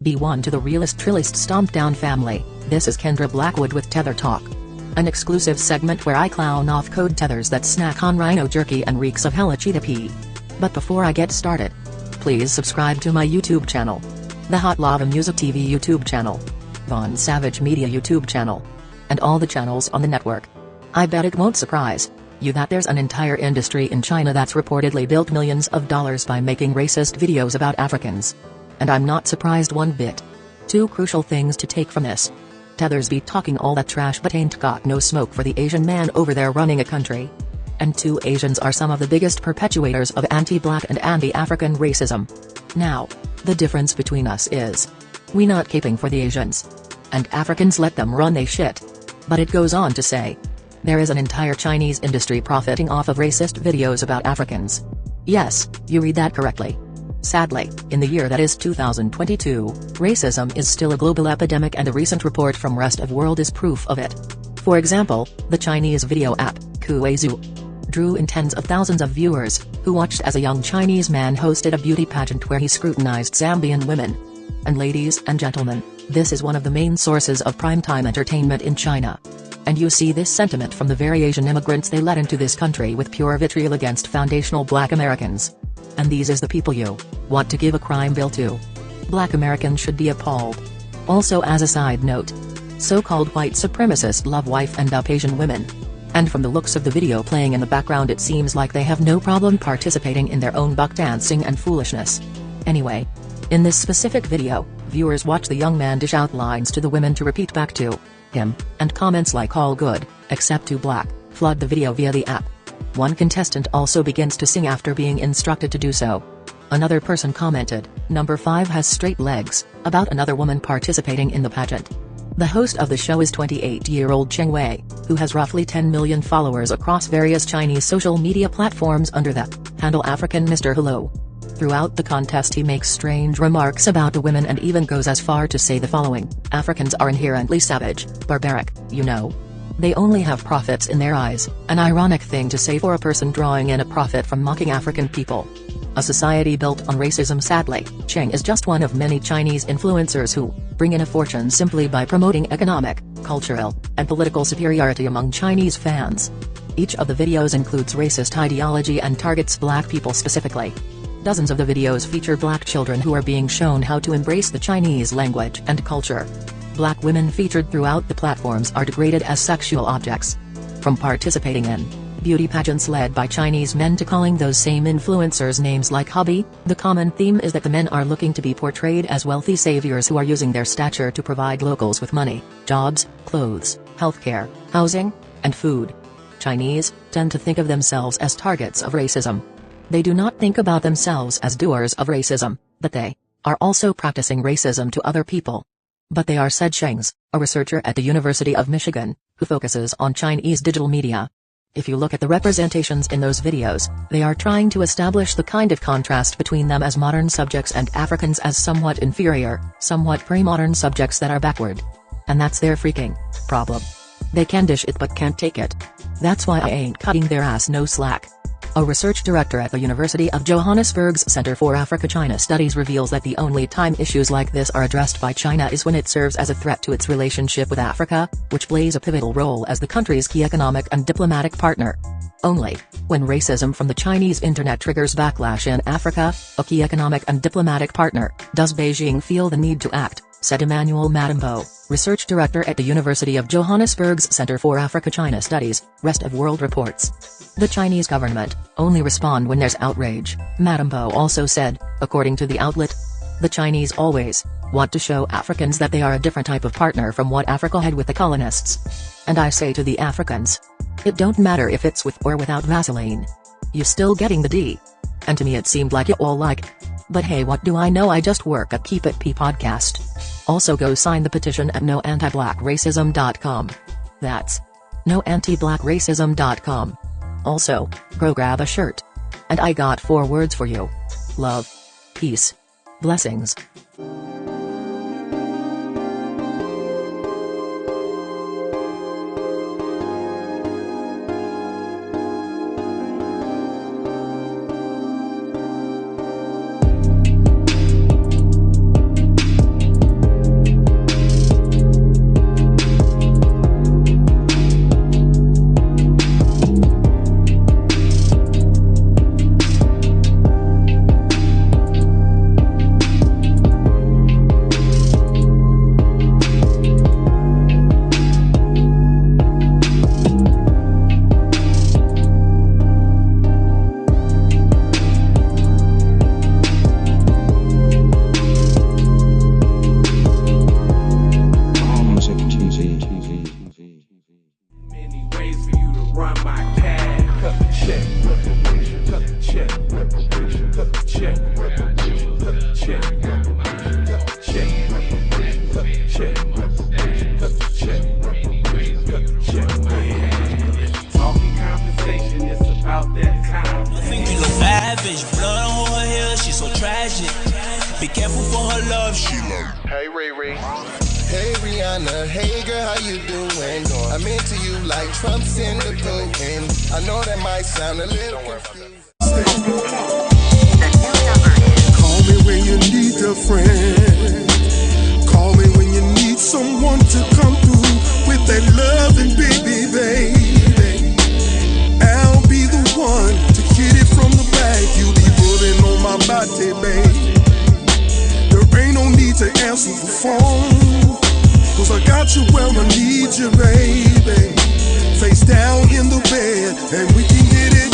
Be one to the realest trillist stomped down family. This is Kendra Blackwood with Tether Talk. An exclusive segment where I clown off code tethers that snack on rhino jerky and reeks of hella cheetah pee. But before I get started, please subscribe to my YouTube channel, the Hot Lava Music TV YouTube channel, Von Savage Media YouTube channel, and all the channels on the network. I bet it won't surprise you that there's an entire industry in China that's reportedly built millions of dollars by making racist videos about Africans. And I'm not surprised one bit. Two crucial things to take from this. Tethers be talking all that trash but ain't got no smoke for the Asian man over there running a country. And two, Asians are some of the biggest perpetuators of anti-black and anti-African racism. Now, the difference between us is, we not caping for the Asians. And Africans let them run they shit. But it goes on to say, there is an entire Chinese industry profiting off of racist videos about Africans. Yes, you read that correctly. Sadly, in the year that is 2022, racism is still a global epidemic, and a recent report from Rest of World is proof of it. For example, the Chinese video app, Kuaishou, drew in tens of thousands of viewers, who watched as a young Chinese man hosted a beauty pageant where he scrutinized Zambian women. And ladies and gentlemen, this is one of the main sources of primetime entertainment in China. And you see this sentiment from the very Asian immigrants they let into this country with pure vitriol against foundational black Americans. And these is the people you want to give a crime bill to. Black Americans should be appalled. Also, as a side note, so-called white supremacists love wife and up Asian women. And from the looks of the video playing in the background, it seems like they have no problem participating in their own buck dancing and foolishness. Anyway, in this specific video, viewers watch the young man dish out lines to the women to repeat back to him, and comments like "all good, except too black" flood the video via the app. One contestant also begins to sing after being instructed to do so. Another person commented, "Number 5 has straight legs," about another woman participating in the pageant. The host of the show is 28-year-old Cheng Wei, who has roughly 10 million followers across various Chinese social media platforms under the handle African Mr. Hello. Throughout the contest he makes strange remarks about the women and even goes as far to say the following: Africans are inherently savage, barbaric, you know. They only have profits in their eyes, an ironic thing to say for a person drawing in a profit from mocking African people. A society built on racism. Sadly, Cheng is just one of many Chinese influencers who bring in a fortune simply by promoting economic, cultural, and political superiority among Chinese fans. Each of the videos includes racist ideology and targets black people specifically. Dozens of the videos feature black children who are being shown how to embrace the Chinese language and culture. Black women featured throughout the platforms are degraded as sexual objects. From participating in beauty pageants led by Chinese men to calling those same influencers names like hubby, the common theme is that the men are looking to be portrayed as wealthy saviors who are using their stature to provide locals with money, jobs, clothes, healthcare, housing, and food. Chinese tend to think of themselves as targets of racism. They do not think about themselves as doers of racism, but they are also practicing racism to other people. But they are, said Shengs, a researcher at the University of Michigan, who focuses on Chinese digital media. If you look at the representations in those videos, they are trying to establish the kind of contrast between them as modern subjects and Africans as somewhat inferior, somewhat pre-modern subjects that are backward. And that's their freaking problem. They can dish it but can't take it. That's why I ain't cutting their ass no slack. A research director at the University of Johannesburg's Center for Africa-China Studies reveals that the only time issues like this are addressed by China is when it serves as a threat to its relationship with Africa, which plays a pivotal role as the country's key economic and diplomatic partner. Only when racism from the Chinese internet triggers backlash in Africa, a key economic and diplomatic partner, does Beijing feel the need to act, said Emmanuel Madambo, research director at the University of Johannesburg's Center for Africa-China Studies, Rest of World reports. The Chinese government only respond when there's outrage, Madambo also said, according to the outlet. The Chinese always want to show Africans that they are a different type of partner from what Africa had with the colonists. And I say to the Africans, it don't matter if it's with or without Vaseline. You still getting the D. And to me it seemed like you all like. But hey, what do I know, I just work at Keep It P podcast. Also go sign the petition at noantiblackracism.com. That's noantiblackracism.com. Also, go grab a shirt. And I got 4 words for you. Love. Peace. Blessings. savage. Blood on her hair, she's so tragic. Be careful for her love, she like. Hey Riri. Hey Rihanna, hey girl, how you doing? I'm into you like Trump's in the Putin. I know that might sound a little confused. Call me when you need a friend. Call me when you need someone to come through with that loving baby, baby. I'll be the one to hit it from the back. You be putting on my body, baby. There ain't no need to answer the phone, 'cause I got you where I need you, baby. Face down in the bed, and we can get it